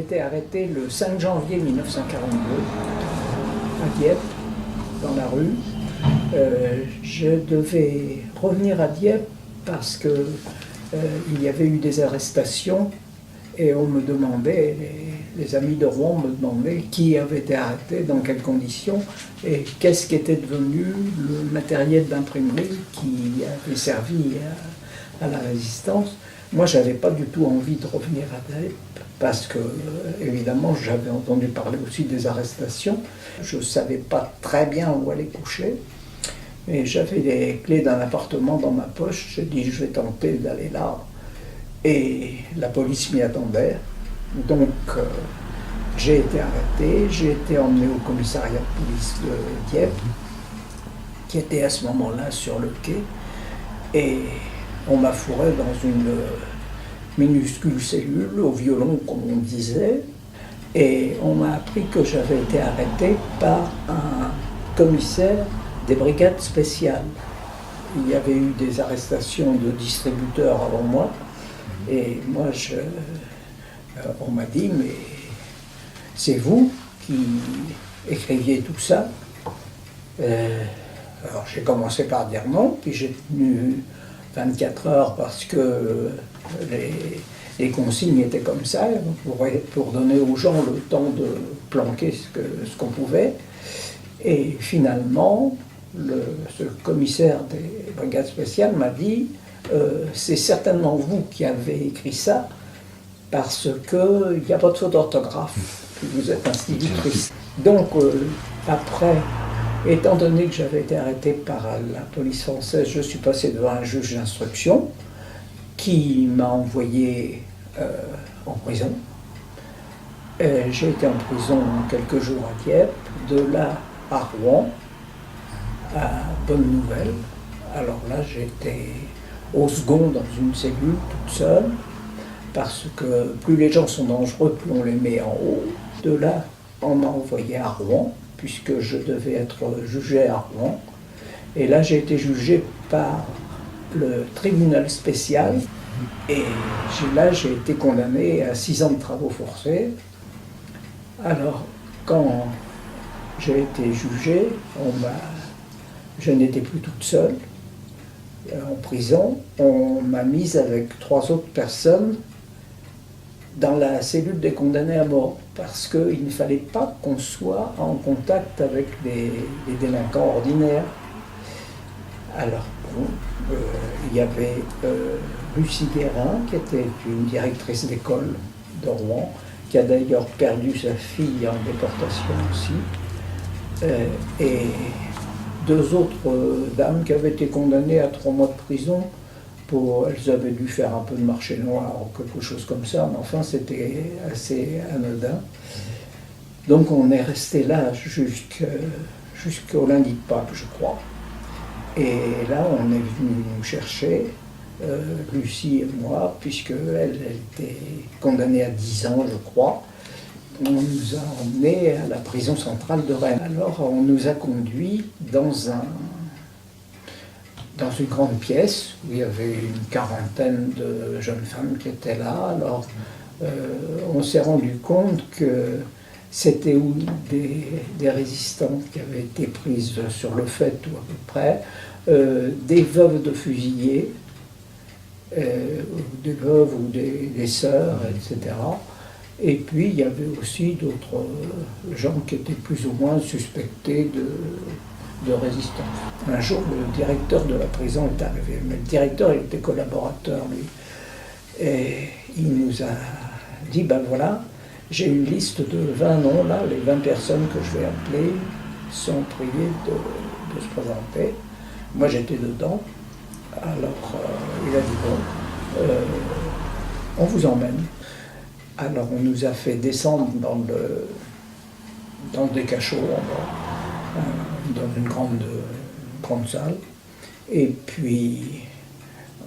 été arrêté le 5 janvier 1942 à Dieppe, dans la rue. Je devais revenir à Dieppe parce que il y avait eu des arrestations et on me demandait, les amis de Rouen me demandaient qui avait été arrêté, dans quelles conditions et qu'est-ce qui était devenu le matériel d'imprimerie qui avait servi à la résistance. Moi, je n'avais pas du tout envie de revenir à Dieppe parce que, évidemment, j'avais entendu parler aussi des arrestations. Je ne savais pas très bien où aller coucher. Et j'avais les clés d'un appartement dans ma poche. J'ai dit, je vais tenter d'aller là. Et la police m'y attendait. Donc, j'ai été arrêté. J'ai été emmené au commissariat de police de Dieppe, qui était à ce moment-là sur le quai. Et on m'a fourré dans une minuscule cellule, au violon, comme on disait. Et on m'a appris que j'avais été arrêté par un commissaire des brigades spéciales. Il y avait eu des arrestations de distributeurs avant moi, et moi, on m'a dit, mais c'est vous qui écriviez tout ça? Alors j'ai commencé par dire non, puis j'ai tenu 24 heures parce que les consignes étaient comme ça, pour donner aux gens le temps de planquer ce qu'on pouvait. Et finalement, ce commissaire des brigades spéciales m'a dit c'est certainement vous qui avez écrit ça parce qu'il n'y a pas de faute d'orthographe, vous êtes institutrice. Donc après, étant donné que j'avais été arrêté par la police française, je suis passé devant un juge d'instruction qui m'a envoyé en prison. J'ai été en prison quelques jours à Dieppe, de là à Rouen, à Bonne Nouvelle. Alors là, j'étais au second dans une cellule toute seule, parce que plus les gens sont dangereux, plus on les met en haut. De là, on m'a envoyé à Rouen, puisque je devais être jugé à Rouen. Et là, j'ai été jugé par le tribunal spécial. Et là, j'ai été condamné à 6 ans de travaux forcés. Alors, quand j'ai été jugé, je n'étais plus toute seule en prison. On m'a mise avec 3 autres personnes dans la cellule des condamnés à mort, parce qu'il ne fallait pas qu'on soit en contact avec les délinquants ordinaires. Alors, bon, il y avait Lucie Guérin, qui était une directrice d'école de Rouen, qui a d'ailleurs perdu sa fille en déportation aussi, et 2 autres dames qui avaient été condamnées à 3 mois de prison. Elles avaient dû faire un peu de marché noir ou quelque chose comme ça, mais enfin c'était assez anodin. Donc on est resté là jusqu'au lundi de Pâques, je crois. Et là on est venu nous chercher, Lucie et moi, puisqu'elle était condamnée à 10 ans, je crois. On nous a emmenés à la prison centrale de Rennes. Alors on nous a conduits dans une grande pièce où il y avait une quarantaine de jeunes femmes qui étaient là. Alors, on s'est rendu compte que c'était des résistantes qui avaient été prises sur le fait, ou à peu près, des veuves de fusillés, des veuves ou des sœurs, etc. Et puis, il y avait aussi d'autres gens qui étaient plus ou moins suspectés de résistance. Un jour, le directeur de la prison est arrivé, mais le directeur il était collaborateur, lui. Et il nous a dit, ben voilà, j'ai une liste de 20 noms, là, les 20 personnes que je vais appeler sont priées de se présenter. Moi, j'étais dedans. Alors, il a dit, bon, on vous emmène. Alors, on nous a fait descendre dans des cachots, dans une grande salle. Et puis,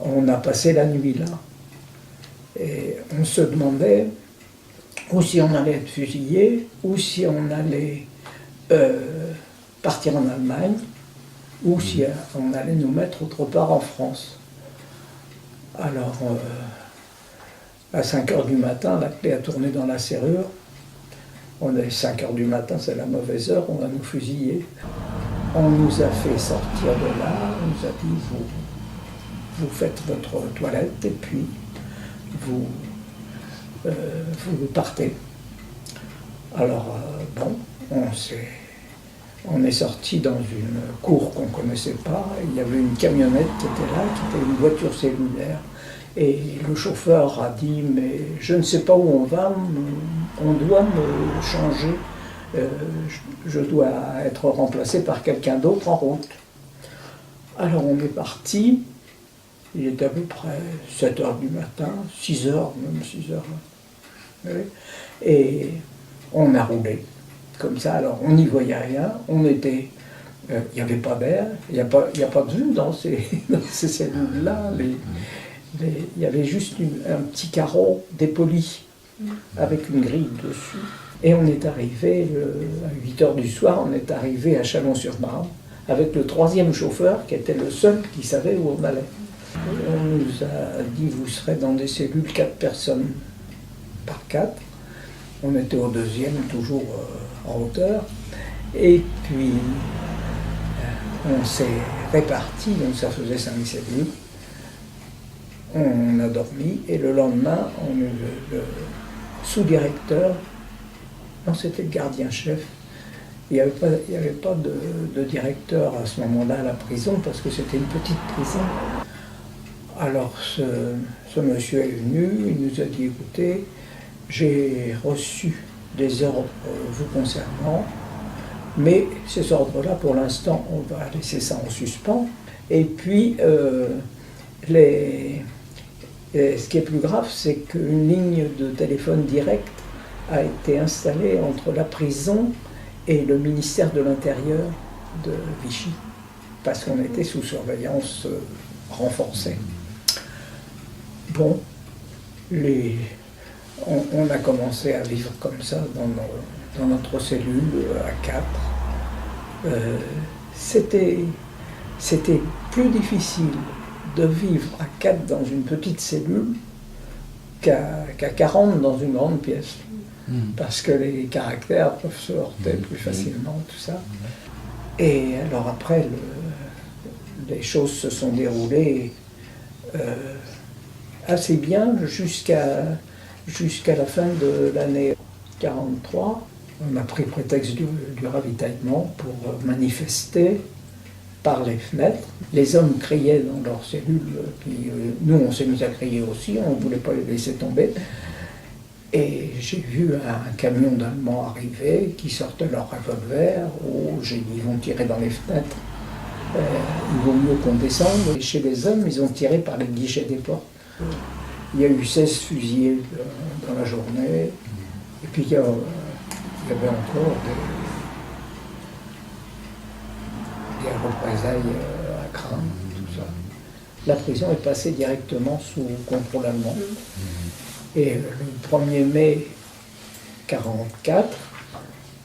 on a passé la nuit là. Et on se demandait ou si on allait être fusillé, ou si on allait partir en Allemagne, ou si on allait nous mettre autre part en France. Alors, À 5 heures du matin, la clé a tourné dans la serrure. On est 5 heures du matin, c'est la mauvaise heure, on va nous fusiller. On nous a fait sortir de là, on nous a dit vous faites votre toilette et puis vous partez. Alors bon, on est sorti dans une cour qu'on ne connaissait pas. Il y avait une camionnette qui était là, qui était une voiture cellulaire. Et le chauffeur a dit « mais je ne sais pas où on va, on doit me changer, je dois être remplacé par quelqu'un d'autre en route ». Alors on est parti, il était à peu près 7 heures du matin, 6 heures, même 6 heures. Oui. Et on a roulé comme ça, alors on n'y voyait rien, on était... il n'y avait pas d'air, il n'y a pas de vue dans ces cellules-là. Il y avait juste un petit carreau dépoli avec une grille dessus. Et on est arrivé, à 8 heures du soir, on est arrivé à Chalon-sur-Marne avec le 3e chauffeur qui était le seul qui savait où on allait. On nous a dit vous serez dans des cellules 4 personnes par 4. On était au 2e, toujours en hauteur. Et puis on s'est répartis, donc ça faisait 5 cellules. On a dormi et le lendemain, le sous-directeur, non c'était le gardien-chef, il n'y avait pas de directeur à ce moment-là à la prison parce que c'était une petite prison. Alors ce monsieur est venu, il nous a dit écoutez, j'ai reçu des ordres vous concernant, mais ces ordres-là pour l'instant on va laisser ça en suspens et puis ce qui est plus grave, c'est qu'une ligne de téléphone direct a été installée entre la prison et le ministère de l'Intérieur de Vichy, parce qu'on était sous surveillance renforcée. Bon, on a commencé à vivre comme ça dans notre cellule à 4. C'était plus difficile de vivre à 4 dans une petite cellule qu'à 40 dans une grande pièce. Parce que les caractères peuvent se heurter plus facilement, tout ça. Et alors après, les choses se sont déroulées assez bien jusqu'à la fin de l'année 43. On a pris prétexte du ravitaillement pour manifester par les fenêtres. Les hommes criaient dans leurs cellules, puis nous on s'est mis à crier aussi, on ne voulait pas les laisser tomber. Et j'ai vu un camion d'Allemands arriver, qui sortait leur revolver, j'ai dit ils vont tirer dans les fenêtres, il vaut mieux qu'on descende. Et chez les hommes, ils ont tiré par les guichets des portes. Il y a eu 16 fusillés dans la journée, et puis il y avait encore des représailles à craindre, tout ça. La prison est passée directement sous contrôle allemand. Et le 1er mai 1944,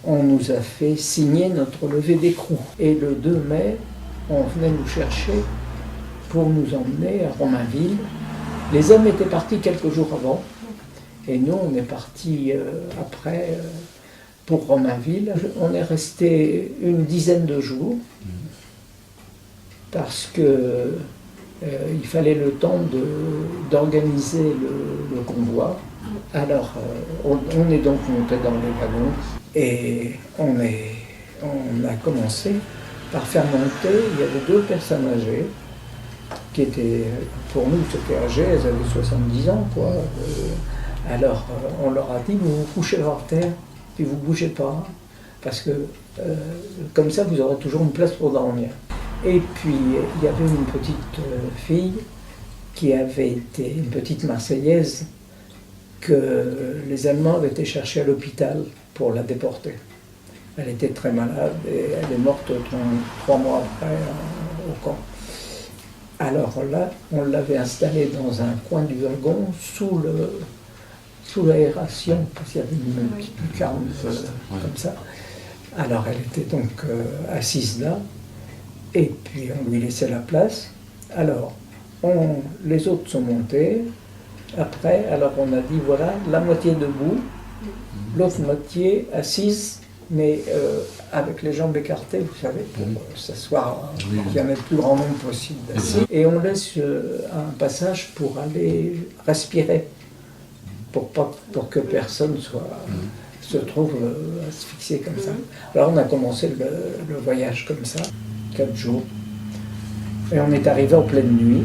on nous a fait signer notre levée d'écrou. Et le 2 mai, on venait nous chercher pour nous emmener à Romainville. Les hommes étaient partis quelques jours avant, et nous, on est partis après pour Romainville. On est resté une dizaine de jours, parce que il fallait le temps d'organiser le convoi. Alors, on est donc monté dans les wagons et on a commencé par faire monter, il y avait 2 personnes âgées qui étaient, pour nous, c'était âgées, elles avaient 70 ans, quoi. Alors, on leur a dit, vous vous couchez par terre, puis vous ne bougez pas, parce que comme ça, vous aurez toujours une place pour dormir. Et puis, il y avait une petite fille qui avait été, une petite Marseillaise, que les Allemands avaient été chercher à l'hôpital pour la déporter. Elle était très malade et elle est morte 3 mois après au camp. Alors là, on l'avait installée dans un coin du wagon sous l'aération, parce qu'il y avait une petite lucarne comme ça. Alors elle était donc assise là. Et puis on lui laissait la place. Alors, les autres sont montés, après, alors on a dit voilà, la moitié debout, l'autre moitié assise, mais avec les jambes écartées, vous savez, pour s'asseoir, qu'il y en ait le plus grand nombre possible d'assis. Et on laisse un passage pour aller respirer, pour que personne se trouve asphyxié comme ça. Alors on a commencé le voyage comme ça, 4 jours. Et on est arrivé en pleine nuit.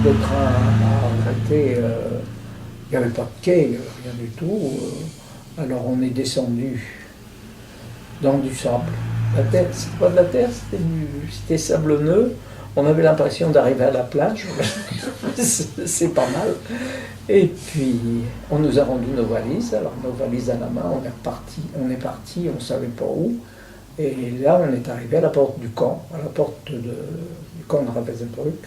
Le train a arrêté, il n'y avait pas de quai, rien du tout. Alors on est descendu dans du sable. La terre, c'était pas de la terre, c'était sablonneux. On avait l'impression d'arriver à la plage. C'est pas mal. Et puis on nous a rendu nos valises. Alors nos valises à la main, on est parti, on ne savait pas où. Et là on est arrivé à la porte du camp, à la porte du camp de Ravensbrück.